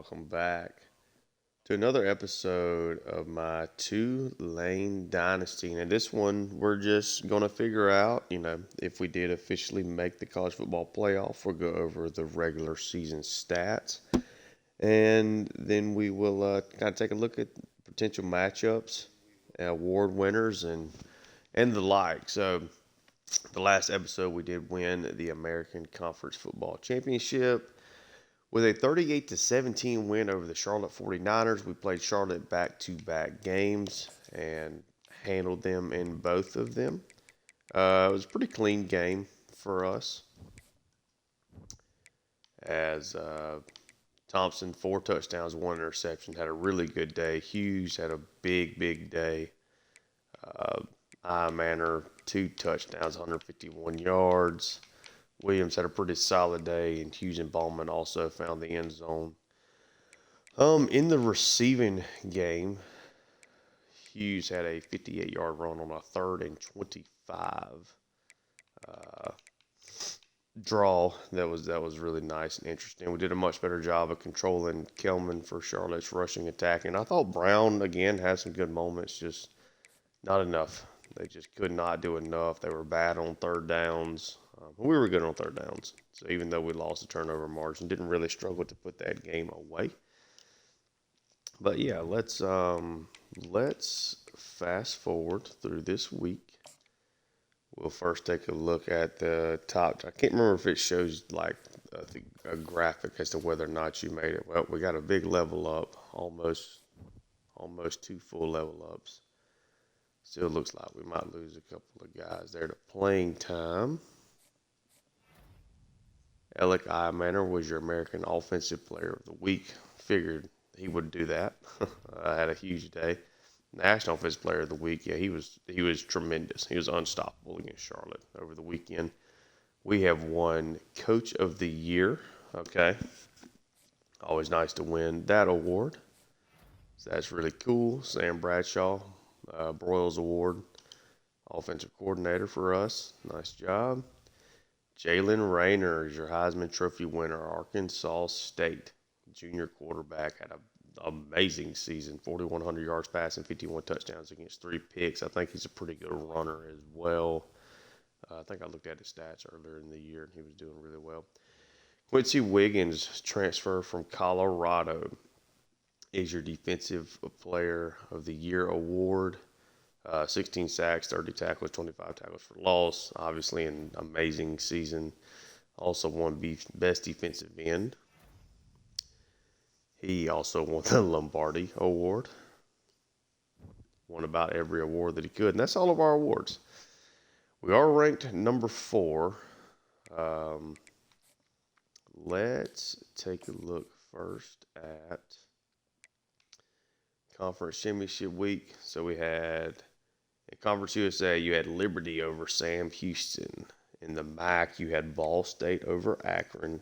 Welcome back to another episode of my Tulane Dynasty. And this one, we're just going to figure out, if we did officially make the college football playoff. We'll go over the regular season stats. And then we will kind of take a look at potential matchups, award winners, and the like. So, the last episode, we did win the American Conference Football Championship. With a 38-17 win over the Charlotte 49ers, we played Charlotte back-to-back games and handled them in both of them. It was a pretty clean game for us, as Thompson, 4 touchdowns, 1 interception, had a really good day. Hughes had a big day. Manor, 2 touchdowns, 151 yards. Williams had a pretty solid day, and Hughes and Ballman also found the end zone. In the receiving game, Hughes had a 58-yard run on a 3rd and 25 draw. That was really nice and interesting. We did a much better job of controlling Kelman for Charlotte's rushing attack, and I thought Brown again had some good moments, just not enough. They just could not do enough. They were bad on third downs. We were good on third downs. So even though we lost the turnover margin, didn't really struggle to put that game away. But yeah, let's fast forward through this week. We'll first take a look at the top. I can't remember if it shows like a graphic as to whether or not you made it. Well, we got a big level up, almost 2 full level ups. Still looks like we might lose a couple of guys there to playing time. Alec Manor was your American Offensive Player of the Week. Figured he would do that. Had a huge day. National Offensive Player of the Week. Yeah, he was tremendous. He was unstoppable against Charlotte over the weekend. We have won Coach of the Year. Okay, always nice to win that award. So that's really cool. Sam Bradshaw, Broyles Award, Offensive Coordinator for us. Nice job. Jalen Rayner is your Heisman Trophy winner, Arkansas State. Junior quarterback, had an amazing season, 4,100 yards passing, 51 touchdowns against 3 picks. I think he's a pretty good runner as well. I think I looked at his stats earlier in the year, and he was doing really well. Quincy Wiggins, transfer from Colorado, is your Defensive Player of the Year award. 16 sacks, 30 tackles, 25 tackles for loss. Obviously, an amazing season. Also won Best Defensive End. He also won the Lombardi Award. Won about every award that he could. And that's all of our awards. We are ranked number 4. Let's take a look first at Conference Championship Week. So we had, in Conference USA, you had Liberty over Sam Houston. In the MAC, you had Ball State over Akron.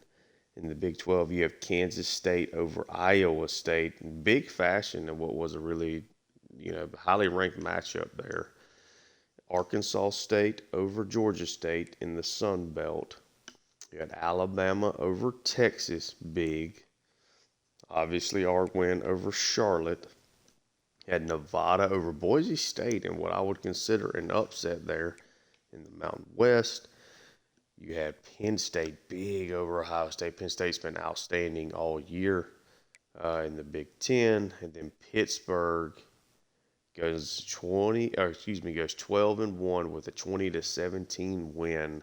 In the Big 12, you have Kansas State over Iowa State. In big fashion in what was a really, highly ranked matchup there. Arkansas State over Georgia State in the Sun Belt. You had Alabama over Texas, big. Obviously, our win over Charlotte. You had Nevada over Boise State in what I would consider an upset there in the Mountain West. You had Penn State big over Ohio State. Penn State's been outstanding all year in the Big Ten, and then Pittsburgh goes 12-1 with a 20-17 win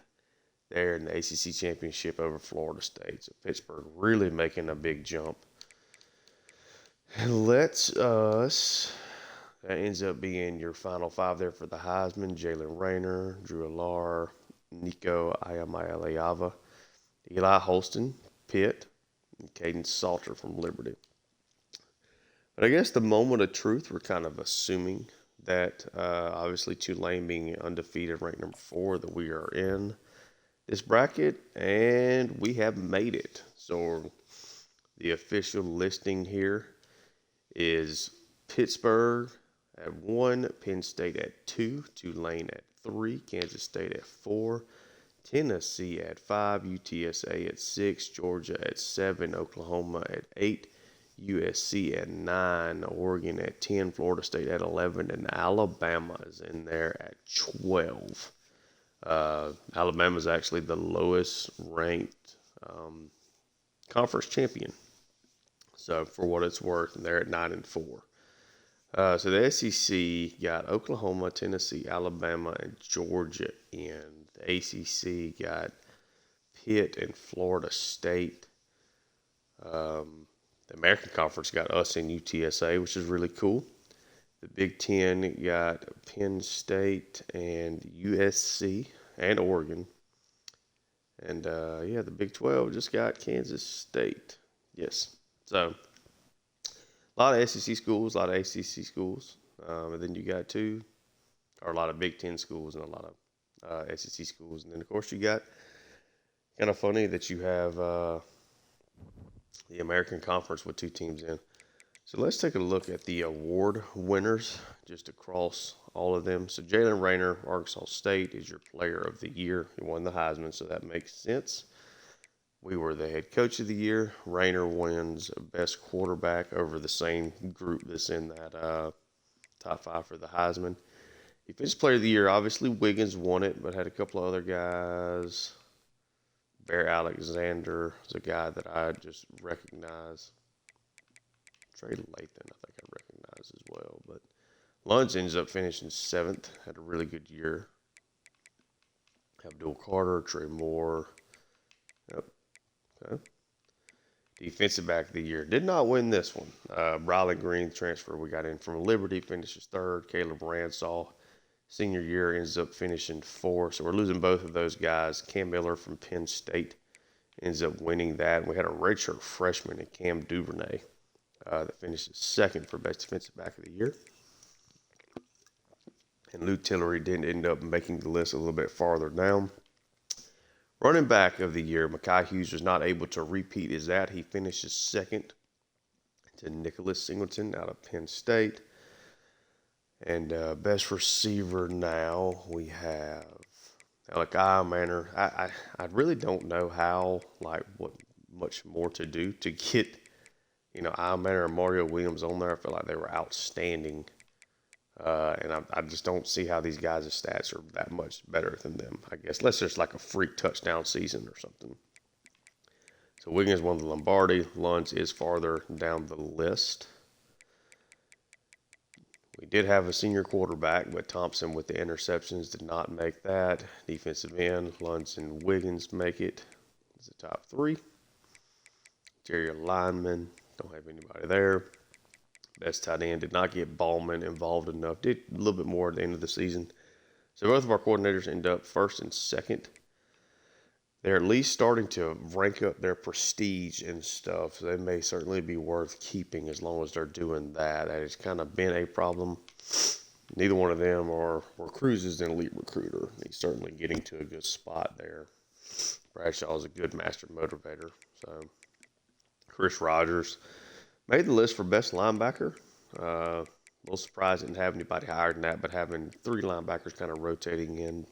there in the ACC championship over Florida State. So Pittsburgh really making a big jump. And that ends up being your final 5 there for the Heisman: Jalen Rayner, Drew Alar, Nico Iamaleava, Eli Holston, Pitt, and Caden Salter from Liberty. But I guess the moment of truth, we're kind of assuming that obviously Tulane being undefeated, ranked number 4, that we are in this bracket, and we have made it. So the official listing here is Pittsburgh at 1, Penn State at 2, Tulane at 3, Kansas State at 4, Tennessee at 5, UTSA at 6, Georgia at 7, Oklahoma at 8, USC at 9, Oregon at 10, Florida State at 11, and Alabama is in there at 12. Alabama is actually the lowest ranked conference champion. So for what it's worth, they're at 9-4. So the SEC got Oklahoma, Tennessee, Alabama, and Georgia in. The ACC got Pitt and Florida State. The American Conference got us and UTSA, which is really cool. The Big Ten got Penn State and USC and Oregon. And, the Big 12 just got Kansas State. Yes. So, a lot of SEC schools, a lot of ACC schools. And then you got a lot of Big Ten schools and a lot of SEC schools. And then, of course, you got kind of funny that you have the American Conference with 2 teams in. So let's take a look at the award winners just across all of them. So Jalen Rayner, Arkansas State, is your player of the year. He won the Heisman, so that makes sense. We were the head coach of the year. Rayner wins best quarterback over the same group that's in that top 5 for the Heisman. Defensive player of the year, obviously Wiggins won it, but had a couple of other guys. Bear Alexander is a guy that I just recognize. Trey Lathan, I think I recognize as well. But Lunds ends up finishing 7th. Had a really good year. Abdul Carter, Trey Moore. Yep. Okay. Defensive back of the year. Did not win this one. Riley Green, transfer we got in from Liberty, finishes 3rd. Caleb Ransall, senior year, ends up finishing 4th. So we're losing both of those guys. Cam Miller from Penn State ends up winning that. And we had a redshirt freshman in Cam Duvernay that finishes 2nd for best defensive back of the year. And Luke Tillery didn't end up making the list a little bit farther down. Running back of the year, Mekhi Hughes was not able to repeat his that. He finishes 2nd to Nicholas Singleton out of Penn State. And best receiver now we have Alec Manor. I really don't know what much more to do to get, Manor and Mario Williams on there. I feel like they were outstanding. And I just don't see how these guys' stats are that much better than them, I guess. Unless there's like a freak touchdown season or something. So Wiggins won the Lombardi. Lunds is farther down the list. We did have a senior quarterback, but Thompson with the interceptions did not make that. Defensive end, Lunds and Wiggins make it. It's the top 3. Interior lineman, don't have anybody there. Best tight end, did not get Ballman involved enough. Did a little bit more at the end of the season. So both of our coordinators end up 1st and 2nd. They're at least starting to rank up their prestige and stuff. So they may certainly be worth keeping as long as they're doing that. That has kind of been a problem. Neither one of them are. Cruz is an elite recruiter. He's certainly getting to a good spot there. Bradshaw is a good master motivator. So Chris Rogers made the list for best linebacker. A little surprised didn't have anybody higher than that, but having 3 linebackers kind of rotating in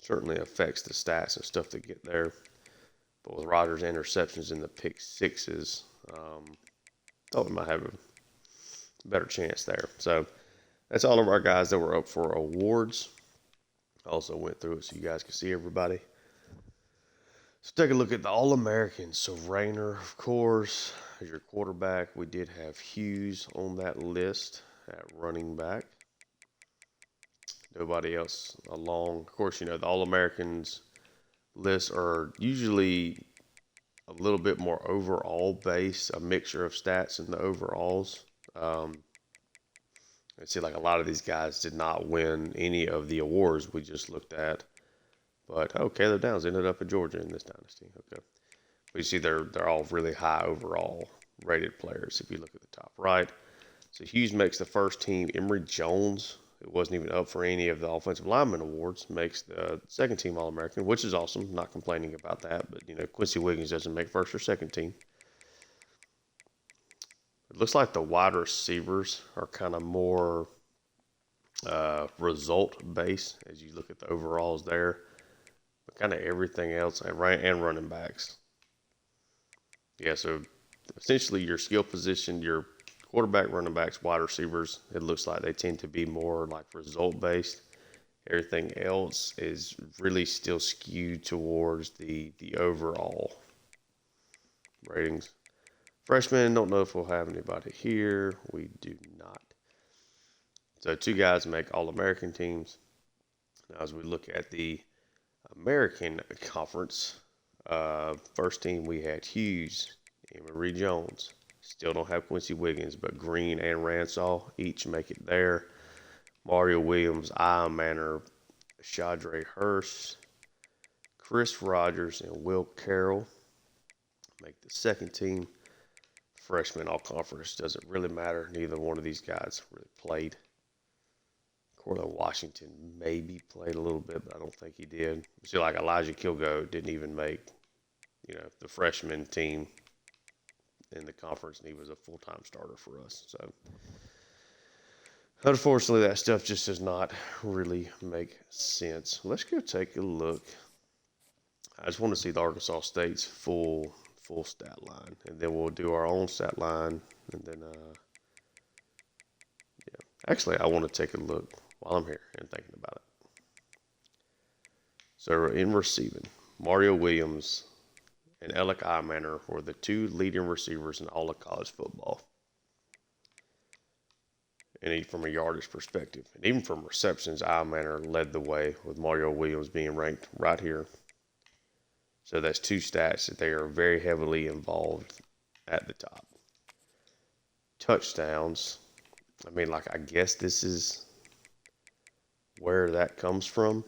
certainly affects the stats and stuff that get there. But with Rogers' interceptions and the pick 6s, thought we might have a better chance there. So that's all of our guys that were up for awards. I also went through it so you guys can see everybody. Let's take a look at the All-Americans. So Rayner, of course, as your quarterback. We did have Hughes on that list at running back. Nobody else along. Of course, the All-Americans lists are usually a little bit more overall based, a mixture of stats in the overalls. I see like a lot of these guys did not win any of the awards we just looked at. But, Caleb Downs ended up at Georgia in this dynasty. Okay. But you see they're all really high overall rated players if you look at the top right. So Hughes makes the first team. Emory Jones, who wasn't even up for any of the offensive lineman awards, makes the second team All-American, which is awesome. Not complaining about that. But, Quincy Wiggins doesn't make first or second team. It looks like the wide receivers are kind of more result-based as you look at the overalls there. But kind of everything else, and running backs. Yeah, so essentially your skill position, your quarterback, running backs, wide receivers, it looks like they tend to be more like result based. Everything else is really still skewed towards the overall ratings. Freshmen, don't know if we'll have anybody here. We do not. So 2 guys make All-American teams. Now, as we look at the American Conference, first team we had Hughes, Emory Jones. Still don't have Quincy Wiggins, but Green and Ransall each make it there. Mario Williams, Ian Manor, Shadre Hurst, Chris Rogers, and Will Carroll make the second team. Freshman all conference doesn't really matter. Neither one of these guys really played. Cortland Washington maybe played a little bit, but I don't think he did. See, like Elijah Kilgo didn't even make, the freshman team in the conference, and he was a full-time starter for us. So, unfortunately, that stuff just does not really make sense. Let's go take a look. I just want to see the Arkansas State's full stat line, and then we'll do our own stat line, and then actually I want to take a look while I'm here and thinking about it. So in receiving, Mario Williams and Alec Imanor were the 2 leading receivers in all of college football, and from a yardage perspective, and even from receptions, Imanor led the way, with Mario Williams being ranked right here. So that's 2 stats that they are very heavily involved at the top. Touchdowns. I guess this is where that comes from.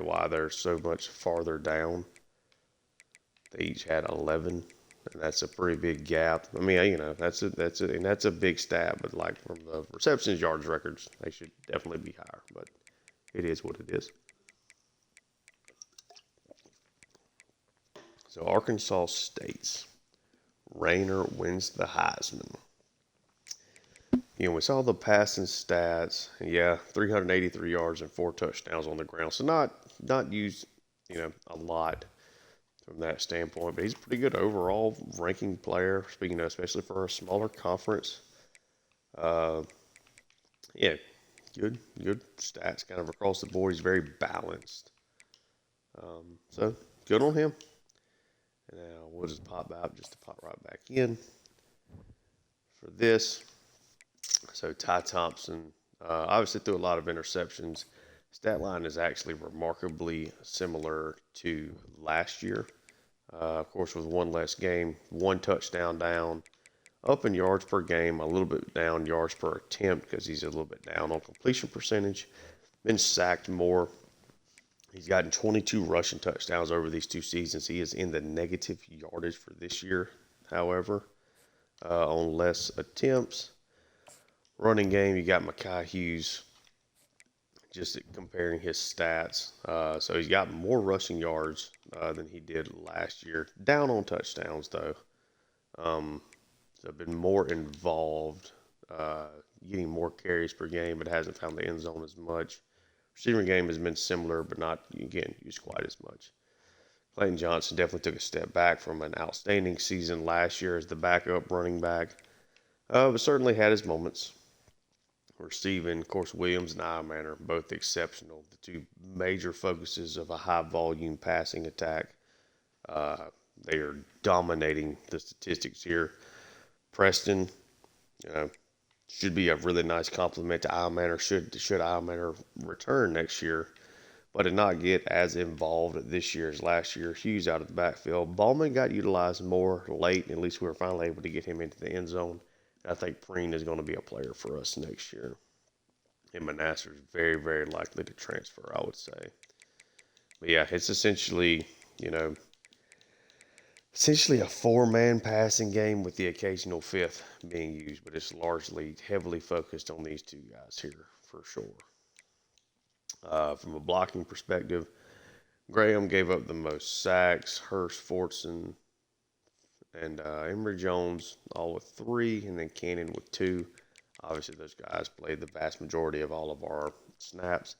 Why they're so much farther down. They each had 11, and that's a pretty big gap. That's a big stat, but like from the receptions yards records, they should definitely be higher, but it is what it is. So Arkansas State's Rayner wins the Heisman. We saw the passing stats. 383 yards and 4 touchdowns on the ground. So not used, a lot from that standpoint. But he's a pretty good overall ranking player, especially for a smaller conference. Good stats kind of across the board. He's very balanced. So good on him. And now we'll just pop right back in for this. So Ty Thompson obviously threw a lot of interceptions. Stat line is actually remarkably similar to last year. Of course, with 1 less game, 1 touchdown down, up in yards per game, a little bit down yards per attempt because he's a little bit down on completion percentage. Been sacked more. He's gotten 22 rushing touchdowns over these 2 seasons. He is in the negative yardage for this year, however, on less attempts. Running game, you got Mekhi Hughes, just comparing his stats. So he's got more rushing yards than he did last year. Down on touchdowns, though. So been more involved, getting more carries per game, but hasn't found the end zone as much. Receiving game has been similar, but not, again, used quite as much. Clayton Johnson definitely took a step back from an outstanding season last year as the backup running back, but certainly had his moments. Receiving, of course, Williams and Iman are both exceptional. The 2 major focuses of a high-volume passing attack. They are dominating the statistics here. Preston, should be a really nice compliment to Iman, or should Iman return next year, but did not get as involved this year as last year. Hughes out of the backfield. Ballman got utilized more late. At least we were finally able to get him into the end zone. I think Preen is going to be a player for us next year. And Manasseh is very, very likely to transfer, I would say. But it's essentially, a 4-man passing game with the occasional 5th being used, but it's largely heavily focused on these 2 guys here for sure. From a blocking perspective, Graham gave up the most sacks. Hurst, Fortson, and Emory Jones all with 3, and then Cannon with 2. Obviously, those guys played the vast majority of all of our snaps.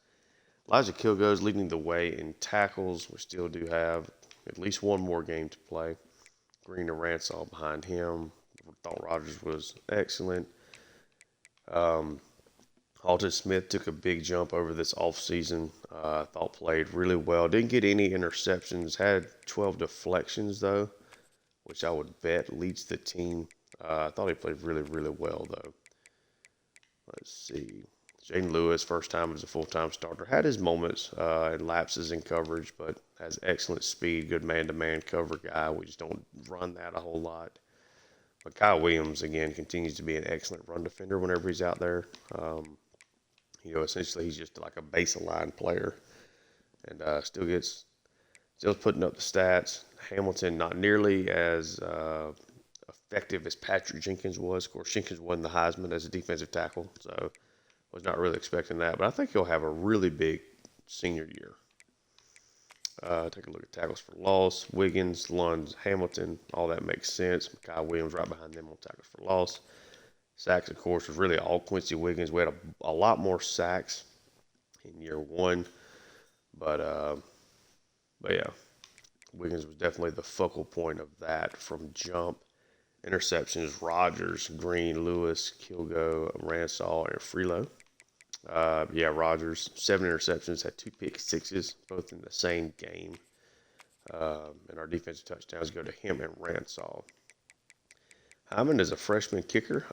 Elijah Kilgo's leading the way in tackles. We still do have at least 1 more game to play. Green and Ransall behind him. I thought Rogers was excellent. Um, Alton Smith took a big jump over this offseason. I thought played really well. Didn't get any interceptions. Had 12 deflections, though, which I would bet leads the team. I thought he played really, really well, though. Let's see. Jaden Lewis, first time as a full-time starter, had his moments and lapses in coverage, but has excellent speed, good man-to-man cover guy. We just don't run that a whole lot. But Kyle Williams, again, continues to be an excellent run defender whenever he's out there. Essentially he's just like a baseline player, and still putting up the stats. Hamilton not nearly as effective as Patrick Jenkins was. Of course, Jenkins won the Heisman as a defensive tackle, so was not really expecting that. But I think he'll have a really big senior year. Take a look at tackles for loss. Wiggins, Lund, Hamilton, all that makes sense. Kyle Williams right behind them on tackles for loss. Sacks, of course, was really all Quincy Wiggins. We had a lot more sacks in year one. But yeah, Wiggins was definitely the focal point of that from jump. Interceptions, Rogers, Green, Lewis, Kilgo, Ransall, and Freelo. Rogers, 7 interceptions, had 2 pick sixes, both in the same game. And our defensive touchdowns go to him and Ransall. Hyman is a freshman kicker.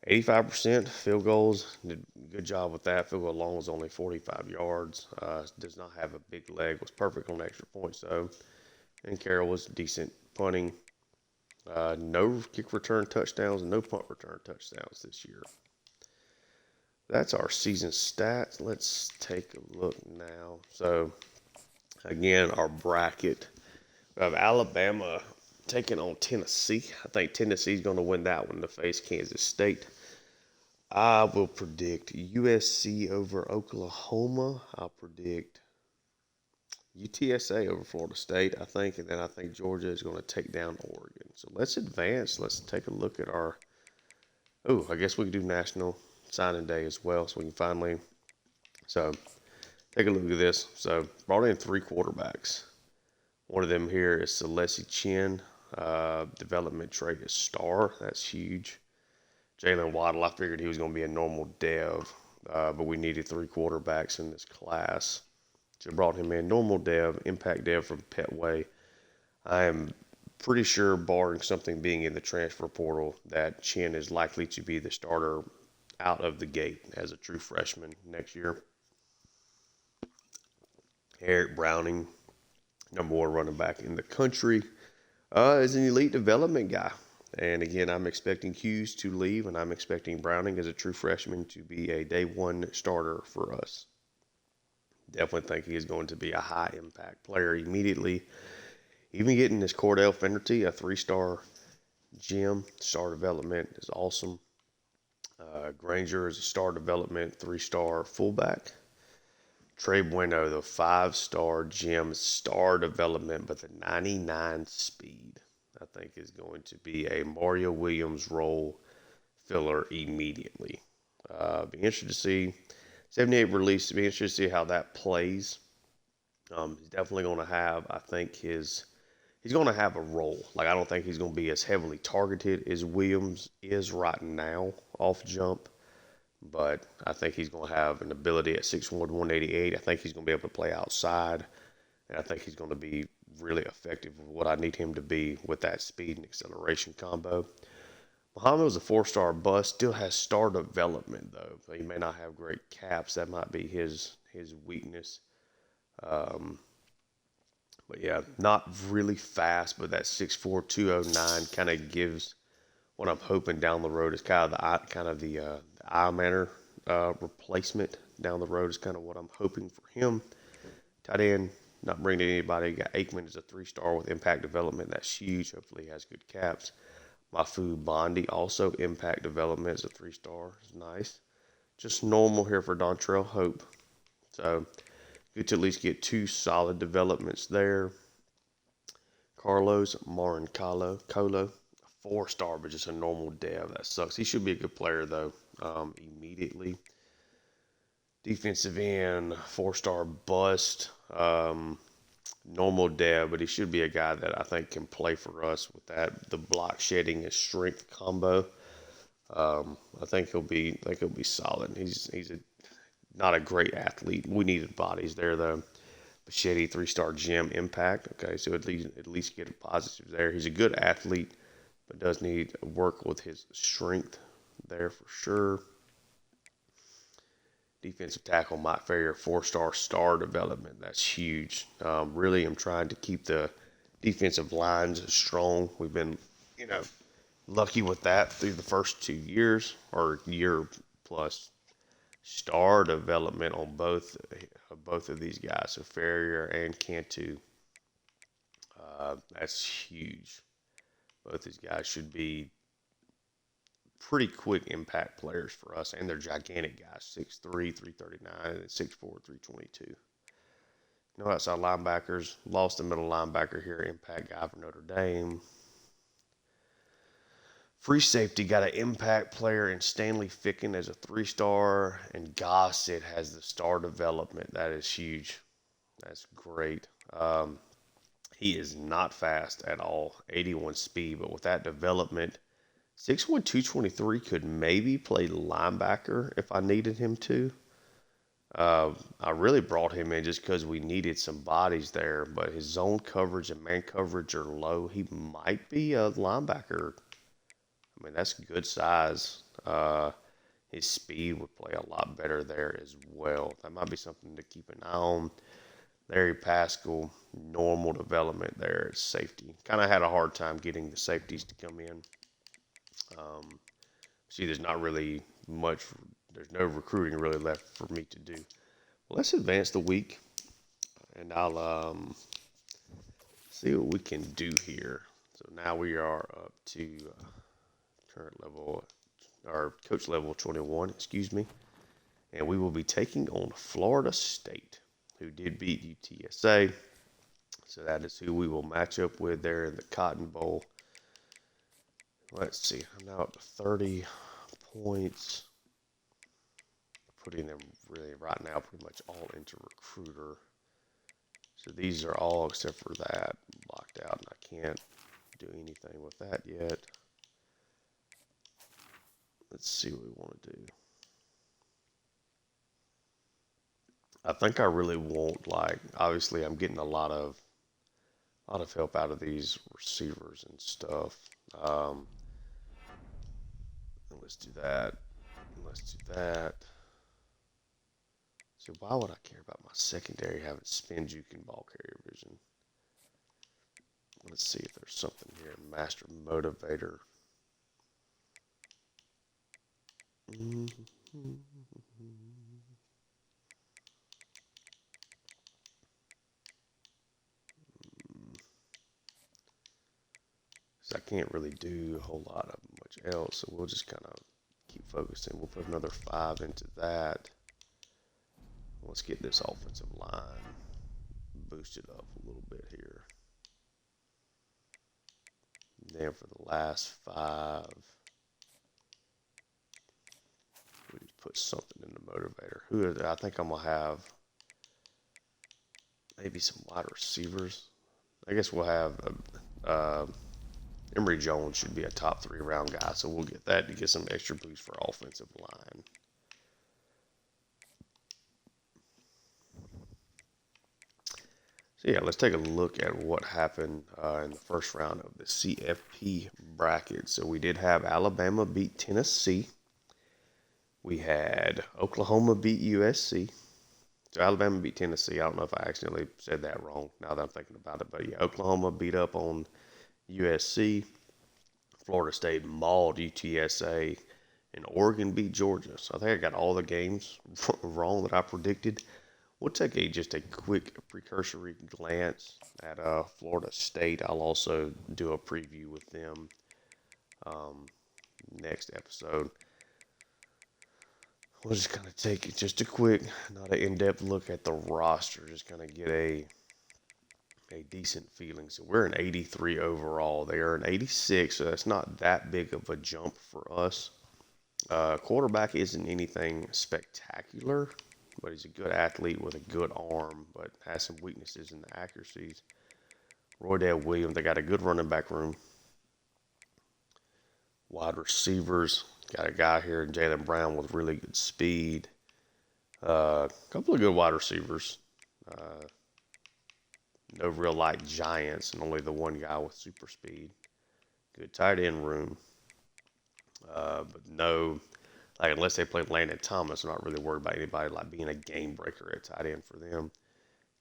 85% field goals. Did a good job with that. Field goal long was only 45 yards. Does not have a big leg. Was perfect on extra points, though. And Carroll was decent punting. No kick return touchdowns and no punt return touchdowns this year. That's our season stats. Let's take a look now. So, again, our bracket. We have Alabama taking on Tennessee. I think Tennessee's going to win that one to face Kansas State. I will predict USC over Oklahoma. I'll predict UTSA over Florida State, I think. And then I think Georgia is going to take down Oregon. So let's advance. Let's take a look at our... Oh, I guess we can do National Signing Day as well. So we can finally... So take a look at this. So brought in 3 quarterbacks. One of them here is Celessi Chin. Development trait is star. That's huge. Jalen Waddle, I figured he was going to be a normal dev, but we needed 3 quarterbacks in this class. So brought him in. Normal dev, impact dev from Petway. I am pretty sure, barring something being in the transfer portal, that Chin is likely to be the starter out of the gate as a true freshman next year. Eric Browning, number 1 running back in the country, is an elite development guy. And again, I'm expecting Hughes to leave, and I'm expecting Browning as a true freshman to be a day 1 starter for us. Definitely think he is going to be a high impact player immediately. Even getting this Cordell Finnerty, a 3-star gem, star development is awesome. Granger is a star development, 3-star fullback. Trey Bueno, the 5-star gem, star development, but the 99 speed, I think, is going to be a Mario Williams role filler immediately. Be interested to see 78 release. Be interested to see how that plays. He's definitely going to have, I think, he's going to have a role. Like, I don't think he's going to be as heavily targeted as Williams is right now off jump. But I think he's going to have an ability at 6'1", 188. I think he's going to be able to play outside. And I think he's going to be really effective with what I need him to be with that speed and acceleration combo. Muhammad was a 4-star bust. Still has star development, though. So he may not have great caps. That might be his weakness. But yeah, not really fast, but that 6'4", 209 kind of gives what I'm hoping down the road is kind of the eye manner replacement down the road is kind of what I'm hoping for him. Tight end, not bringing anybody. Got Aikman as a 3-star with impact development. That's huge. Hopefully he has good caps. Mafu Bondi, also impact development as a 3-star. It's nice. Just normal here for Dontrell Hope. So good to at least get 2 solid developments there. Carlos Colo, 4-star, but just a normal dev. That sucks. He should be a good player, though, immediately. Defensive end, 4-star bust. normal depth, but he should be a guy that I think can play for us with the block shedding and strength combo. I think he'll be solid. He's not a great athlete. We needed bodies there though. Bichetti 3-star gem impact. Okay, so at least get a positive there. He's a good athlete, but does need work with his strength there for sure. Defensive tackle Mike Farrier 4-star development. That's huge. Really, I'm trying to keep the defensive lines strong. We've been, lucky with that through the first 2 years or year plus. Star development on both of these guys, so Farrier and Cantu. That's huge. Both these guys should be pretty quick impact players for us, and they're gigantic guys, 6'3", 339, and 6'4", 322. No outside linebackers. Lost a middle linebacker here, impact guy for Notre Dame. Free safety got an impact player in Stanley Ficken as a 3-star, and Gossett has the star development. That is huge. That's great. He is not fast at all, 81 speed, but with that development, 6'1", 223 could maybe play linebacker if I needed him to. I really brought him in just because we needed some bodies there, but his zone coverage and man coverage are low. He might be a linebacker. I mean, that's good size. His speed would play a lot better there as well. That might be something to keep an eye on. Larry Pascal, normal development there at safety. Kind of had a hard time getting the safeties to come in. There's not really much, there's no recruiting really left for me to do. Well, let's advance the week, and I'll see what we can do here. So now we are up to current level, or coach level 21, excuse me. And we will be taking on Florida State, who did beat UTSA. So that is who we will match up with there in the Cotton Bowl. Let's see, I'm now up to 30 points. Putting them really right now pretty much all into recruiter. So these are all except for that locked out, and I can't do anything with that yet. Let's see what we want to do. I think I really want, obviously I'm getting a lot of help out of these receivers and stuff. Let's do that. Let's do that. So why would I care about my secondary having spin juke and ball carrier vision? Let's see if there's something here. Master motivator. So I can't really do a whole lot of much else, so we'll just kind of keep focusing. We'll put another 5 into that. Let's get this offensive line boosted up a little bit here. And then for the last 5, we just put something in the motivator. I think I'm going to have maybe some wide receivers. I guess we'll have Emory Jones should be a top 3 round guy, so we'll get that to get some extra boost for offensive line. So yeah, let's take a look at what happened in the first round of the CFP bracket. So we did have Alabama beat Tennessee. We had Oklahoma beat USC. So Alabama beat Tennessee. I don't know if I accidentally said that wrong now that I'm thinking about it. But yeah, Oklahoma beat up on USC. Florida State mauled UTSA. And Oregon beat Georgia. So I think I got all the games wrong that I predicted. We'll take just a quick precursory glance at Florida State. I'll also do a preview with them next episode. We'll just kind of take just a quick, not an in-depth look at the roster, just kind of get a decent feeling. So we're an 83 overall. They are an 86, so that's not that big of a jump for us. Quarterback isn't anything spectacular, but he's a good athlete with a good arm, but has some weaknesses in the accuracies. Roydell Williams, they got a good running back room. Wide receivers, got a guy here, Jalen Brown, with really good speed. A couple of good wide receivers. No real like giants, and only the one guy with super speed. Good tight end room. But no, like unless they play Landon Thomas, I'm not really worried about anybody like being a game breaker at tight end for them.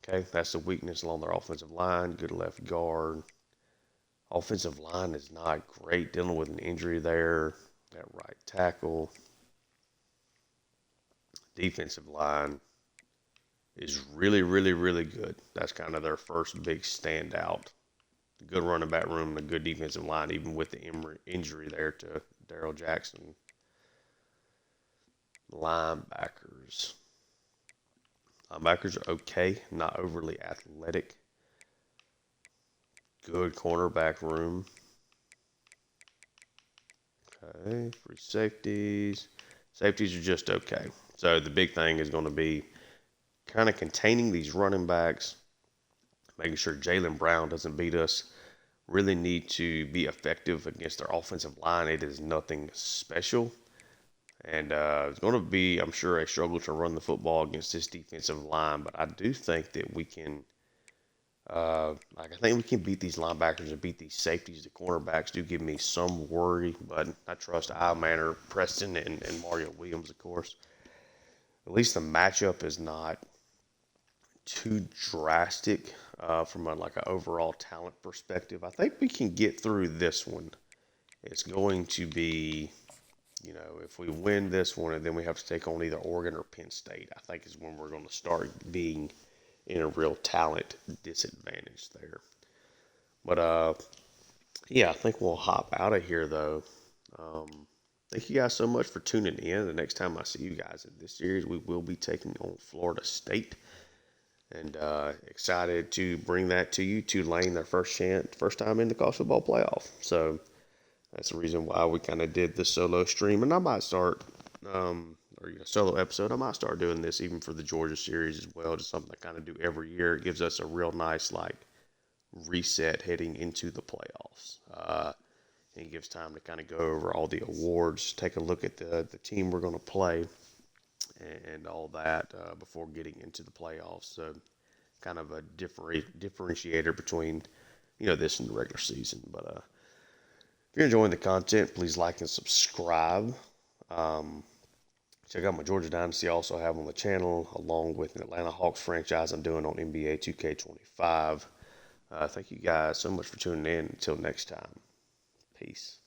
Okay, that's the weakness along their offensive line. Good left guard. Offensive line is not great, dealing with an injury there at right tackle. Defensive line is really, really, really good. That's kind of their first big standout. Good running back room, a good defensive line, even with the injury there to Darrell Jackson. Linebackers. Linebackers are okay, not overly athletic. Good cornerback room. Okay, free safeties. Safeties are just okay. So the big thing is going to be kind of containing these running backs, making sure Jalen Brown doesn't beat us. Really need to be effective against their offensive line. It is nothing special. And it's going to be, I'm sure, a struggle to run the football against this defensive line. But I do think that we can, I think we can beat these linebackers and beat these safeties. The cornerbacks do give me some worry, but I trust Al Manor, Preston, and Mario Williams, of course. At least the matchup is not too drastic from an overall talent perspective. I think we can get through this one. It's going to be, if we win this one and then we have to take on either Oregon or Penn State, I think is when we're going to start being in a real talent disadvantage there. But, yeah, I think we'll hop out of here, though. Thank you guys so much for tuning in. The next time I see you guys in this series, we will be taking on Florida State. And excited to bring that to you. Tulane, their first time in the college football playoff. So that's the reason why we kind of did the solo stream. And I might start, solo episode. I might start doing this even for the Georgia series as well. Just something I kind of do every year. It gives us a real nice reset heading into the playoffs. And it gives time to kind of go over all the awards, take a look at the team we're going to play, and all that before getting into the playoffs. So kind of a differentiator between, this and the regular season. But if you're enjoying the content, please like and subscribe. Check out my Georgia Dynasty I also have on the channel, along with an Atlanta Hawks franchise I'm doing on NBA 2K25. Thank you guys so much for tuning in. Until next time, peace.